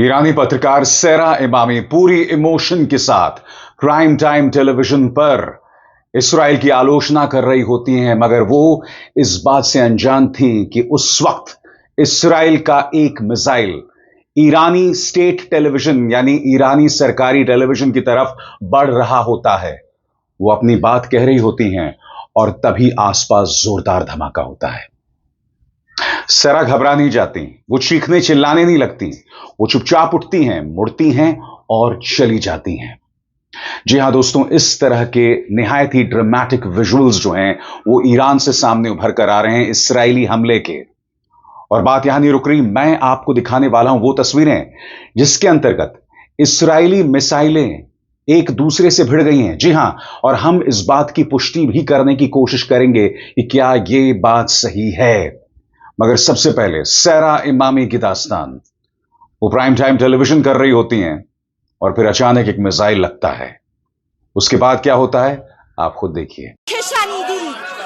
ईरानी पत्रकार सेरा इमामी पूरी इमोशन के साथ प्राइम टाइम टेलीविजन पर इसराइल की आलोचना कर रही होती हैं, मगर वो इस बात से अनजान थी कि उस वक्त इसराइल का एक मिसाइल ईरानी स्टेट टेलीविजन यानी ईरानी सरकारी टेलीविजन की तरफ बढ़ रहा होता है। वो अपनी बात कह रही होती हैं और तभी आसपास जोरदार धमाका होता है। सेरा घबरा नहीं जाती, वो चीखने चिल्लाने नहीं लगती, वो चुपचाप उठती हैं, मुड़ती हैं और चली जाती हैं। जी हां दोस्तों, इस तरह के निहायत ही ड्रामेटिक विजुअल्स जो हैं वो ईरान से सामने उभर कर आ रहे हैं इसराइली हमले के। और बात यहां नहीं रुक रही, मैं आपको दिखाने वाला हूं वो तस्वीरें जिसके अंतर्गत इसराइली मिसाइलें एक दूसरे से भिड़ गई हैं। जी हां, और हम इस बात की पुष्टि भी करने की कोशिश करेंगे कि क्या ये बात सही है। मगर सबसे पहले सेरा इमामी की दास्तान। वो प्राइम टाइम टेलीविजन कर रही होती हैं और फिर अचानक एक मिसाइल लगता है। उसके बाद क्या होता है आप खुद देखिए।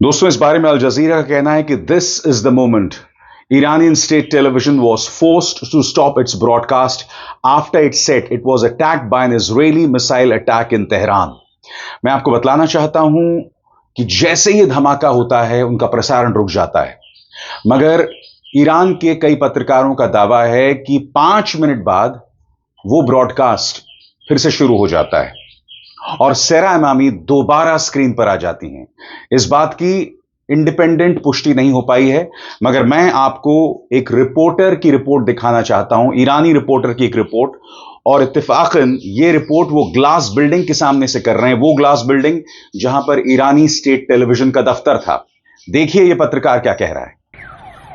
दोस्तों, इस बारे में अल जजीरा का कहना है कि this is the moment Iranian state television was forced to stop its broadcast after it said it was attacked by an Israeli missile attack in Tehran. मैं आपको बतलाना चाहता हूं कि जैसे ही धमाका होता है उनका प्रसारण रुक जाता है, मगर ईरान के कई पत्रकारों का दावा है कि 5 मिनट बाद वो ब्रॉडकास्ट फिर से शुरू हो जाता है और सेरा इमामी दोबारा स्क्रीन पर आ जाती हैं। इस बात की इंडिपेंडेंट पुष्टि नहीं हो पाई है, मगर मैं आपको एक रिपोर्टर की रिपोर्ट दिखाना चाहता हूं, ईरानी रिपोर्टर की एक रिपोर्ट। और इत्तेफाकन ये रिपोर्ट वो ग्लास बिल्डिंग के सामने से कर रहे हैं, वो ग्लास बिल्डिंग जहां पर ईरानी स्टेट टेलीविजन का दफ्तर था। देखिए ये पत्रकार क्या कह रहा है।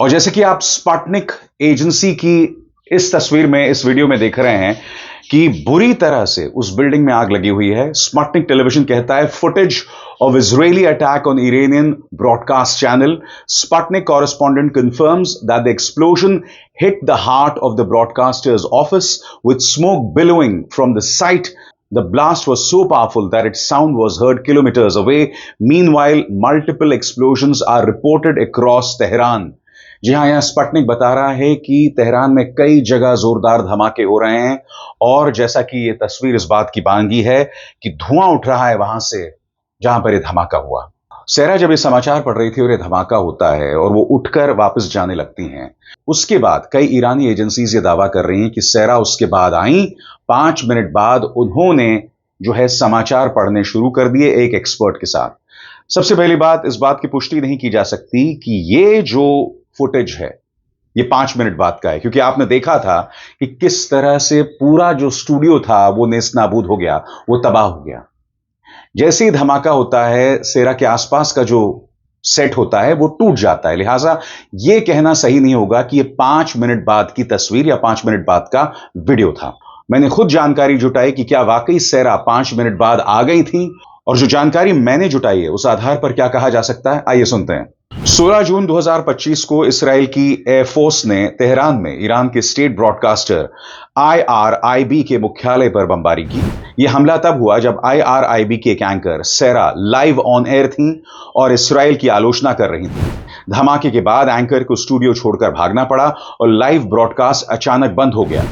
और जैसे कि आप स्पुतनिक एजेंसी की इस तस्वीर में, इस वीडियो में देख रहे हैं कि बुरी तरह से उस बिल्डिंग में आग लगी हुई है। स्पुतनिक टेलीविजन कहता है footage of Israeli attack on Iranian broadcast channel. Sputnik correspondent confirms that the explosion hit the heart of the broadcasters office with smoke billowing from the site. The blast was so powerful that its sound was heard kilometers away. Meanwhile, multiple explosions are reported across Tehran. जी हाँ, यहां Sputnik बता रहा है कि Tehran में कई जगह जोरदार धमाके हो रहे हैं और जैसा कि ये तस्वीर इस बात की बांगी है कि धुआं उठ रहा है वहां से जहां पर ये धमाका हुआ। सेरा जब ये समाचार पढ़ रही थी और ये धमाका होता है और वो उठकर वापस जाने लगती हैं, उसके बाद कई ईरानी एजेंसीज ये दावा कर रही हैं कि सेरा उसके बाद आई, 5 मिनट बाद उन्होंने जो है समाचार पढ़ने शुरू कर दिए एक एक्सपर्ट के साथ। सबसे पहली बात, इस बात की पुष्टि नहीं की जा सकती कि ये जो फुटेज है ये 5 मिनट बाद का है, क्योंकि आपने देखा था कि किस तरह से पूरा जो स्टूडियो था वो नेस्तनाबूद हो गया, वो तबाह हो गया। जैसे ही धमाका होता है, सेरा के आसपास का जो सेट होता है वो टूट जाता है। लिहाजा ये कहना सही नहीं होगा कि ये 5 मिनट बाद की तस्वीर या 5 मिनट बाद का वीडियो था। मैंने खुद जानकारी जुटाई कि क्या वाकई सेरा 5 मिनट बाद आ गई थी, और जो जानकारी मैंने जुटाई है उस आधार पर क्या कहा जा सकता है, आइए सुनते हैं। 16 जून 2025 को इसराइल की एयरफोर्स ने तेहरान में ईरान के स्टेट ब्रॉडकास्टर IRIB के मुख्यालय पर बमबारी की। यह हमला तब हुआ जब IRIB के एक एंकर सेरा लाइव ऑन एयर थी और इसराइल की आलोचना कर रही थी। धमाके के बाद एंकर को स्टूडियो छोड़कर भागना पड़ा और लाइव ब्रॉडकास्ट अचानक बंद हो गया।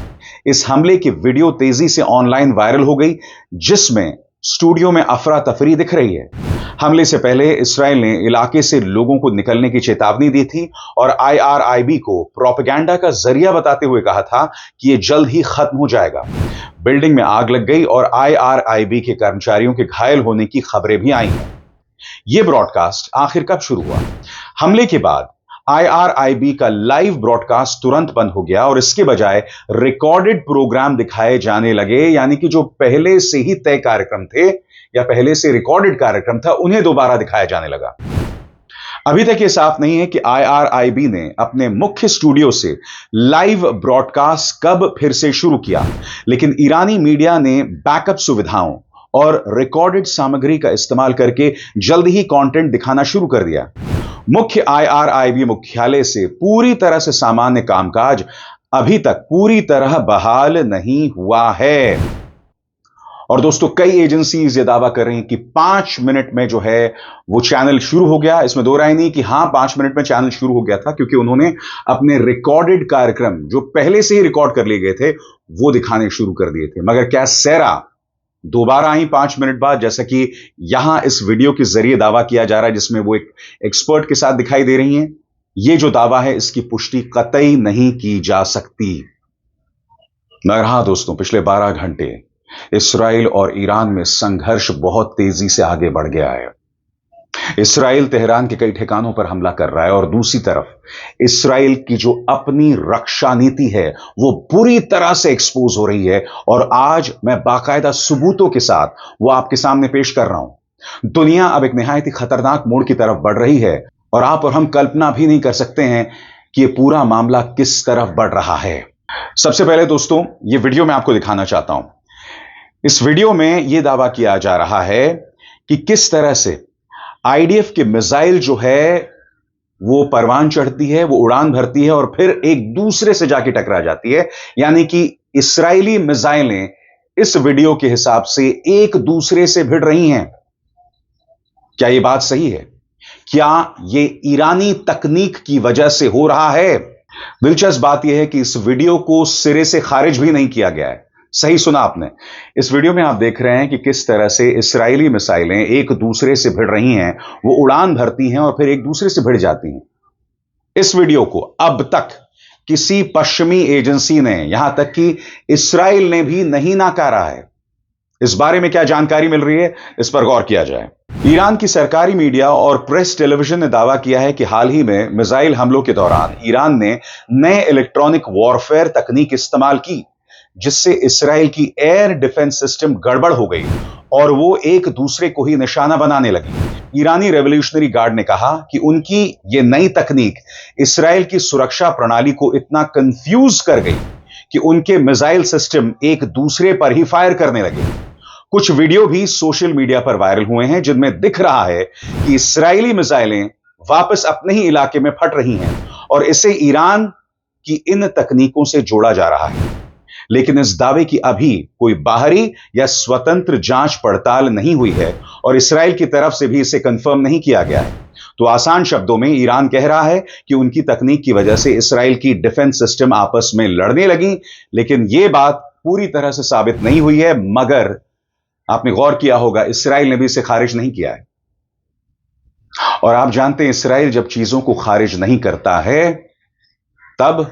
इस हमले की वीडियो तेजी से ऑनलाइन वायरल हो गई, जिसमें स्टूडियो में अफरा तफरी दिख रही है। हमले से पहले इस्राएल ने इलाके से लोगों को निकलने की चेतावनी दी थी और आईआरआईबी को प्रोपेगेंडा का जरिया बताते हुए कहा था कि यह जल्द ही खत्म हो जाएगा। बिल्डिंग में आग लग गई और आईआरआईबी के कर्मचारियों के घायल होने की खबरें भी आई हैं। यह ब्रॉडकास्ट आखिर कब शुरू हुआ? हमले के बाद आईआरआईबी का लाइव ब्रॉडकास्ट तुरंत बंद हो गया और इसके बजाय रिकॉर्डेड प्रोग्राम दिखाए जाने लगे, यानी कि जो पहले से ही तय कार्यक्रम थे या पहले से रिकॉर्डेड कार्यक्रम था उन्हें दोबारा दिखाया जाने लगा। अभी तक यह साफ नहीं है कि आईआरआईबी ने अपने मुख्य स्टूडियो से लाइव ब्रॉडकास्ट कब फिर से शुरू किया, लेकिन ईरानी मीडिया ने बैकअप सुविधाओं और रिकॉर्डेड सामग्री का इस्तेमाल करके जल्द ही कंटेंट दिखाना शुरू कर दिया। मुख्य आईआरआईबी मुख्यालय से पूरी तरह से सामान्य कामकाज अभी तक पूरी तरह बहाल नहीं हुआ है। और दोस्तों, कई एजेंसीज ये दावा कर रही हैं कि 5 मिनट में जो है वो चैनल शुरू हो गया। इसमें दो राय नहीं कि हां 5 मिनट में चैनल शुरू हो गया था, क्योंकि उन्होंने अपने रिकॉर्डेड कार्यक्रम जो पहले से ही रिकॉर्ड कर लिए गए थे वो दिखाने शुरू कर दिए थे। मगर क्या सेरा दोबारा आई 5 मिनट बाद, जैसा कि यहां इस वीडियो के जरिए दावा किया जा रहा है, जिसमें वो एक एक्सपर्ट के साथ दिखाई दे रही हैं? यह जो दावा है इसकी पुष्टि कतई नहीं की जा सकती। मगर हां दोस्तों, पिछले 12 घंटे इस्राएल और ईरान में संघर्ष बहुत तेजी से आगे बढ़ गया है। इस्राएल तेहरान के कई ठिकानों पर हमला कर रहा है और दूसरी तरफ इस्राएल की जो अपनी रक्षा नीति है वो बुरी तरह से एक्सपोज हो रही है। और आज मैं बाकायदा सबूतों के साथ वो आपके सामने पेश कर रहा हूं। दुनिया अब एक निहायत ही खतरनाक मोड़ की तरफ बढ़ रही है और आप और हम कल्पना भी नहीं कर सकते हैं कि यह पूरा मामला किस तरफ बढ़ रहा है। सबसे पहले दोस्तों, यह वीडियो मैं आपको दिखाना चाहता हूं। इस वीडियो में यह दावा किया जा रहा है कि किस तरह से आईडीएफ की मिसाइल जो है वो परवान चढ़ती है, वो उड़ान भरती है और फिर एक दूसरे से जाके टकरा जाती है। यानी कि इस्राएली मिसाइलें इस वीडियो के हिसाब से एक दूसरे से भिड़ रही हैं। क्या यह बात सही है? क्या यह ईरानी तकनीक की वजह से हो रहा है? दिलचस्प बात यह है कि इस वीडियो को सिरे से खारिज भी नहीं किया गया है। सही सुना आपने। इस वीडियो में आप देख रहे हैं कि किस तरह से इस्राएली मिसाइलें एक दूसरे से भिड़ रही हैं, वो उड़ान भरती हैं और फिर एक दूसरे से भिड़ जाती हैं। इस वीडियो को अब तक किसी पश्चिमी एजेंसी ने, यहां तक कि इस्राएल ने भी नहीं नकारा है। इस बारे में क्या जानकारी मिल रही है, इस पर गौर किया जाए। ईरान की सरकारी मीडिया और प्रेस टेलीविजन ने दावा किया है कि हाल ही में मिसाइल हमलों के दौरान ईरान ने नए इलेक्ट्रॉनिक वॉरफेयर तकनीक इस्तेमाल की, जिससे इस्राएल की एयर डिफेंस सिस्टम गड़बड़ हो गई और वो एक दूसरे को ही निशाना बनाने लगी। ईरानी रेवोल्यूशनरी गार्ड ने कहा कि उनकी ये नई तकनीक इस्राएल की सुरक्षा प्रणाली को इतना कंफ्यूज कर गई कि उनके मिसाइल सिस्टम एक दूसरे पर ही फायर करने लगे। कुछ वीडियो भी सोशल मीडिया पर वायरल हुए हैं जिनमें दिख रहा है कि इस्राएली मिसाइलें वापस अपने ही इलाके में फट रही हैं और इसे ईरान की इन तकनीकों से जोड़ा जा रहा है। लेकिन इस दावे की अभी कोई बाहरी या स्वतंत्र जांच पड़ताल नहीं हुई है और इस्राएल की तरफ से भी इसे कंफर्म नहीं किया गया है। तो आसान शब्दों में ईरान कह रहा है कि उनकी तकनीक की वजह से इस्राएल की डिफेंस सिस्टम आपस में लड़ने लगी, लेकिन यह बात पूरी तरह से साबित नहीं हुई है। मगर आपने गौर किया होगा, इस्राएल ने भी इसे खारिज नहीं किया है। और आप जानते हैं, इस्राएल जब चीजों को खारिज नहीं करता है तब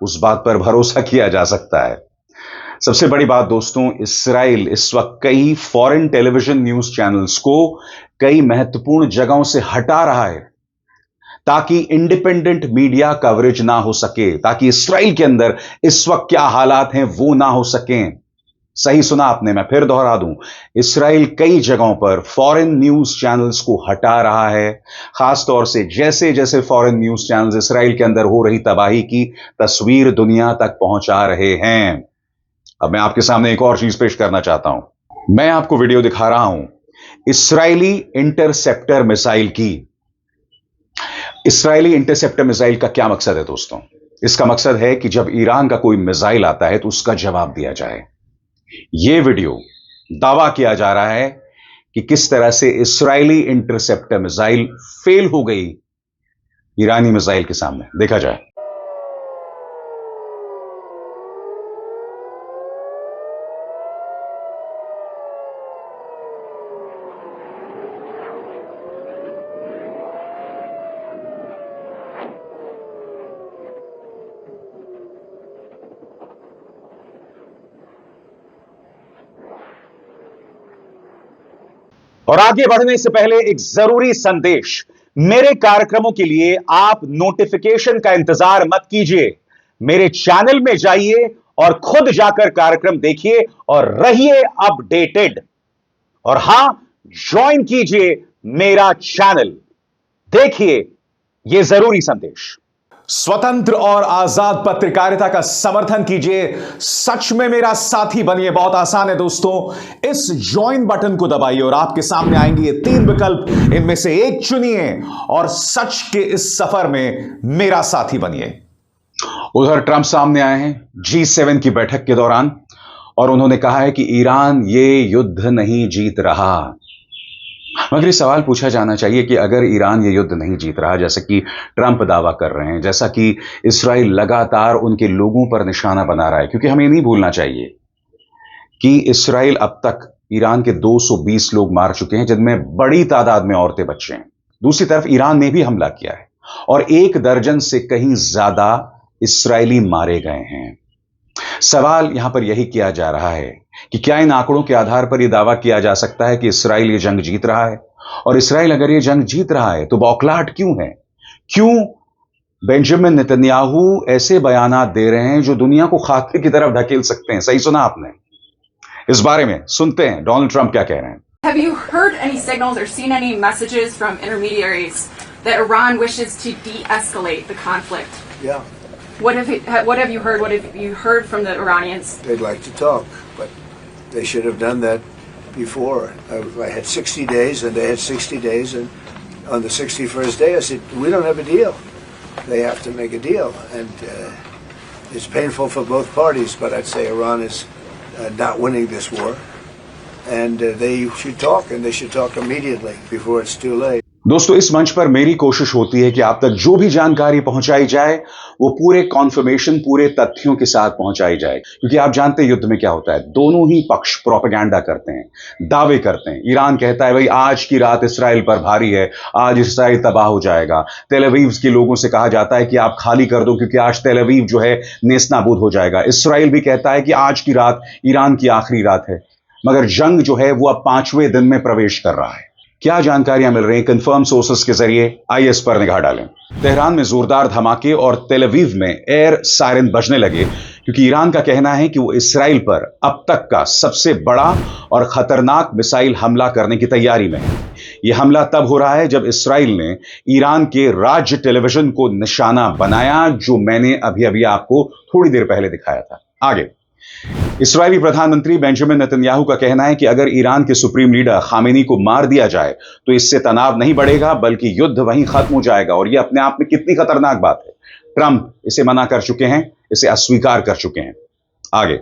उस बात पर भरोसा किया जा सकता है। सबसे बड़ी बात दोस्तों, इस्राएल इस वक्त कई फॉरेन टेलीविजन न्यूज चैनल्स को कई महत्वपूर्ण जगहों से हटा रहा है ताकि इंडिपेंडेंट मीडिया कवरेज ना हो सके, ताकि इस्राएल के अंदर इस वक्त क्या हालात हैं वो ना हो सकें। सही सुना आपने, मैं फिर दोहरा दूं, इस्राएल कई जगहों पर फॉरेन न्यूज चैनल्स को हटा रहा है। खासतौर से जैसे जैसे फॉरेन न्यूज चैनल्स इस्राएल के अंदर हो रही तबाही की तस्वीर दुनिया तक पहुंचा रहे हैं। अब मैं आपके सामने एक और चीज पेश करना चाहता हूं। मैं आपको वीडियो दिखा रहा हूं इस्राएली इंटरसेप्टर मिसाइल की। इस्राएली इंटरसेप्टर मिसाइल का क्या मकसद है दोस्तों? इसका मकसद है कि जब ईरान का कोई मिसाइल आता है तो उसका जवाब दिया जाए। यह वीडियो दावा किया जा रहा है कि किस तरह से इस्राएली इंटरसेप्टर मिसाइल फेल हो गई ईरानी मिसाइल के सामने। देखा जाए। और आगे बढ़ने से पहले एक जरूरी संदेश। मेरे कार्यक्रमों के लिए आप नोटिफिकेशन का इंतजार मत कीजिए, मेरे चैनल में जाइए और खुद जाकर कार्यक्रम देखिए और रहिए अपडेटेड। और हां, ज्वाइन कीजिए मेरा चैनल, देखिए यह जरूरी संदेश। स्वतंत्र और आजाद पत्रकारिता का समर्थन कीजिए, सच में मेरा साथी बनिए। बहुत आसान है दोस्तों, इस ज्वाइन बटन को दबाइए और आपके सामने आएंगे ये 3 विकल्प, इनमें से एक चुनिए और सच के इस सफर में मेरा साथी बनिए। उधर ट्रंप सामने आए हैं G7 की बैठक के दौरान और उन्होंने कहा है कि ईरान ये युद्ध नहीं जीत रहा। मगर ये सवाल पूछा जाना चाहिए कि अगर ईरान ये युद्ध नहीं जीत रहा, जैसे कि ट्रंप दावा कर रहे हैं, जैसा कि इस्राइल लगातार उनके लोगों पर निशाना बना रहा है, क्योंकि हमें नहीं भूलना चाहिए कि इस्राइल अब तक ईरान के 220 लोग मार चुके हैं, जिनमें बड़ी तादाद में औरतें बच्चे हैं। दूसरी तरफ ईरान ने भी हमला किया है और 1 दर्जन से कहीं ज्यादा इस्राएली मारे गए हैं। सवाल यहां पर यही किया जा रहा है कि क्या इन आंकड़ों के आधार पर यह दावा किया जा सकता है कि इस्राइल ये जंग जीत रहा है? और इस्राइल अगर ये जंग जीत रहा है तो बौखलाहट क्यों है? क्यों बेंजामिन नेतन्याहू ऐसे बयानात दे रहे हैं जो दुनिया को खाके की तरफ ढकेल सकते हैं? सही सुना आपने। इस बारे में सुनते हैं डोनाल्ड ट्रंप क्या कह रहे हैं। Have you heard any signals or seen any messages from intermediaries that Iran wishes to de-escalate the conflict? Yeah. What have you heard? What have you heard from the Iranians? They'd like to talk, but they should have done that before. I had 60 days, and they had 60 days, and on the 61st day, I said, "We don't have a deal. They have to make a deal," and it's painful for both parties. But I'd say Iran is not winning this war, and they should talk, and they should talk immediately before it's too late. दोस्तों, इस मंच पर मेरी कोशिश होती है कि आप तक जो भी जानकारी पहुंचाई जाए वो पूरे कॉन्फर्मेशन, पूरे तथ्यों के साथ पहुंचाई जाए, क्योंकि आप जानते हैं युद्ध में क्या होता है। दोनों ही पक्ष प्रोपेगेंडा करते हैं, दावे करते हैं। ईरान कहता है भाई आज की रात इस्राइल पर भारी है, आज इस्राइल तबाह हो जाएगा। तेल अवीव के लोगों से कहा जाता है कि आप खाली कर दो क्योंकि आज तेल अवीव जो है नेस्तनाबूद हो जाएगा। इस्राइल भी कहता है कि आज की रात ईरान की आखिरी रात है, मगर जंग जो है वो अब 5वें दिन में प्रवेश कर रहा है। क्या जानकारियां मिल रही हैं कंफर्म सोर्सेस के जरिए? आइए इस पर निगाह डालें। तेहरान में जोरदार धमाके और तेल अवीव में एयर सायरन बजने लगे, क्योंकि ईरान का कहना है कि वो इस्राइल पर अब तक का सबसे बड़ा और खतरनाक मिसाइल हमला करने की तैयारी में है। यह हमला तब हो रहा है जब इस्राइल ने ईरान के राज्य टेलीविजन को निशाना बनाया, जो मैंने अभी अभी आपको थोड़ी देर पहले दिखाया था। आगे, इस्राएली प्रधानमंत्री बेंजामिन नेतन्याहू का कहना है कि अगर ईरान के सुप्रीम लीडर खामेनी को मार दिया जाए तो इससे तनाव नहीं बढ़ेगा, बल्कि युद्ध वहीं खत्म हो जाएगा। और यह अपने आप में कितनी खतरनाक बात है। ट्रंप इसे मना कर चुके हैं, इसे अस्वीकार कर चुके हैं। आगे,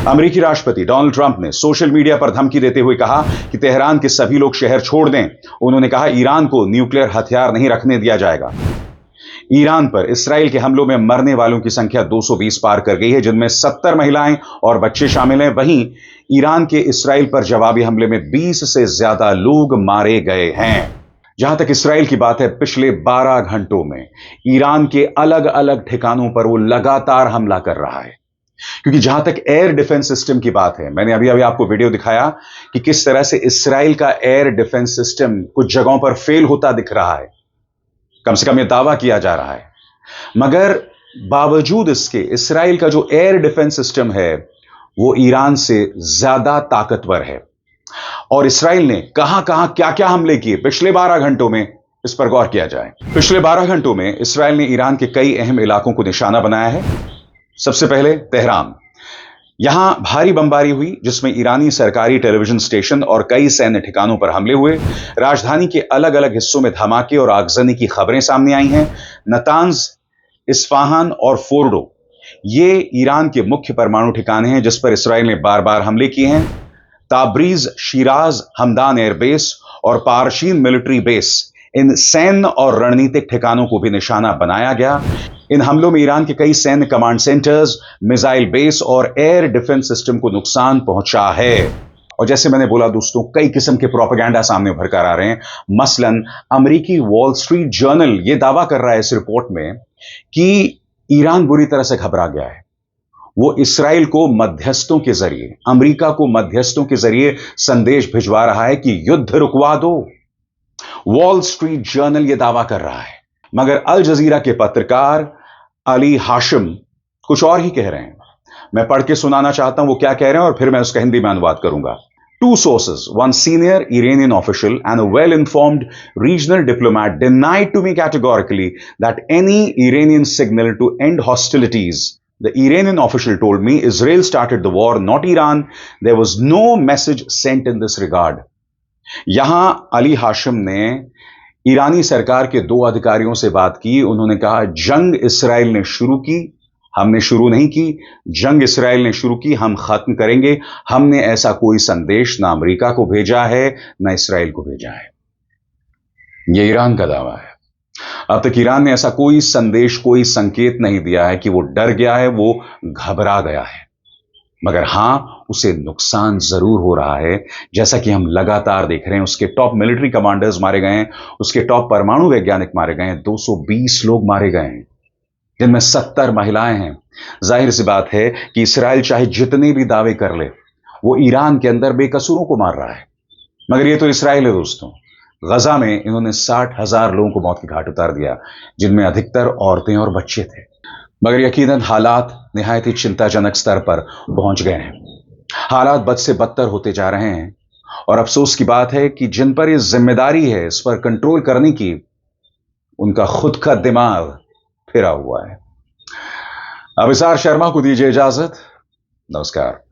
अमेरिकी राष्ट्रपति डोनाल्ड ट्रंप ने सोशल मीडिया पर धमकी देते हुए कहा कि तेहरान के सभी लोग शहर छोड़ दें। उन्होंने कहा ईरान को न्यूक्लियर हथियार नहीं रखने दिया जाएगा। ईरान पर इस्राइल के हमलों में मरने वालों की संख्या 220 पार कर गई है, जिनमें 70 महिलाएं और बच्चे शामिल हैं। वहीं ईरान के इस्राइल पर जवाबी हमले में 20 से ज्यादा लोग मारे गए हैं। जहां तक इस्राइल की बात है, पिछले 12 घंटों में ईरान के अलग अलग ठिकानों पर वो लगातार हमला कर रहा है। क्योंकि जहां तक एयर डिफेंस सिस्टम की बात है, मैंने अभी आपको वीडियो दिखाया कि किस तरह से इस्राइल का एयर डिफेंस सिस्टम कुछ जगहों पर फेल होता दिख रहा है। कम से कम यह दावा किया जा रहा है, मगर बावजूद इसके इस्राइल का जो एयर डिफेंस सिस्टम है वो ईरान से ज्यादा ताकतवर है। और इस्राइल ने कहां कहां क्या क्या हमले किए पिछले 12 घंटों में, इस पर गौर किया जाए। पिछले 12 घंटों में इस्राइल ने ईरान के कई अहम इलाकों को निशाना बनाया है। सबसे पहले तेहरान, यहां भारी बमबारी हुई, जिसमें ईरानी सरकारी टेलीविजन स्टेशन और कई सैन्य ठिकानों पर हमले हुए। राजधानी के अलग अलग हिस्सों में धमाके और आगजनी की खबरें सामने आई हैं। नतांज, इस्फहान और फोर्डो ये ईरान के मुख्य परमाणु ठिकाने हैं जिस पर इस्राइल ने बार बार हमले किए हैं। ताब्रीज, शिराज, हमदान एयरबेस और पारशीन मिलिट्री बेस, इन सैन्य और रणनीतिक ठिकानों को भी निशाना बनाया गया। इन हमलों में ईरान के कई सैन्य कमांड सेंटर्स, मिसाइल बेस और एयर डिफेंस सिस्टम को नुकसान पहुंचा है। और जैसे मैंने बोला दोस्तों, कई किस्म के प्रोपेगेंडा सामने उभर कर आ रहे हैं। मसलन अमेरिकी वॉल स्ट्रीट जर्नल यह दावा कर रहा है इस रिपोर्ट में कि ईरान बुरी तरह से घबरा गया है। वो इसराइल को मध्यस्थों के जरिए, अमेरिका को मध्यस्थों के जरिए संदेश भिजवा रहा है कि युद्ध रुकवा दो। वॉल स्ट्रीट जर्नल यह दावा कर रहा है, मगर अल जजीरा के पत्रकार अली हाशिम कुछ और ही कह रहे हैं। मैं पढ़ के सुनाना चाहता हूं वो क्या कह रहे हैं और फिर मैं उसका हिंदी में अनुवाद करूंगा। Two sources, one senior Iranian official and a well-informed regional diplomat, denied to me categorically that any Iranian signal to end hostilities. The Iranian official told me Israel started the war, not Iran. There was no message sent in this regard. यहां अली हाशिम ने ईरानी सरकार के 2 अधिकारियों से बात की। उन्होंने कहा जंग इसराइल ने शुरू की, हमने शुरू नहीं की। जंग इसराइल ने शुरू की, हम खत्म करेंगे। हमने ऐसा कोई संदेश ना अमेरिका को भेजा है ना इसराइल को भेजा है। यह ईरान का दावा है। अब तक ईरान ने ऐसा कोई संदेश, कोई संकेत नहीं दिया है कि वो डर गया है, वो घबरा गया है। मगर हां, उसे नुकसान जरूर हो रहा है, जैसा कि हम लगातार देख रहे हैं। उसके टॉप मिलिट्री कमांडर्स मारे गए हैं, उसके टॉप परमाणु वैज्ञानिक मारे गए हैं, 220 लोग मारे गए हैं, जिनमें 70 महिलाएं हैं। जाहिर सी बात है कि इसराइल चाहे जितने भी दावे कर ले, वो ईरान के अंदर बेकसूरों को मार रहा है। मगर ये तो इसराइल है दोस्तों। गजा में इन्होंने 60,000 लोगों को मौत के घाट उतार दिया, जिनमें अधिकतर औरतें और बच्चे थे। मगर यकीनन हालात निहायत ही चिंताजनक स्तर पर पहुंच गए हैं। हालात बद से बदतर होते जा रहे हैं और अफसोस की बात है कि जिन पर यह जिम्मेदारी है इस पर कंट्रोल करने की, उनका खुद का दिमाग फिरा हुआ है। अभिसार शर्मा को दीजिए इजाजत। नमस्कार।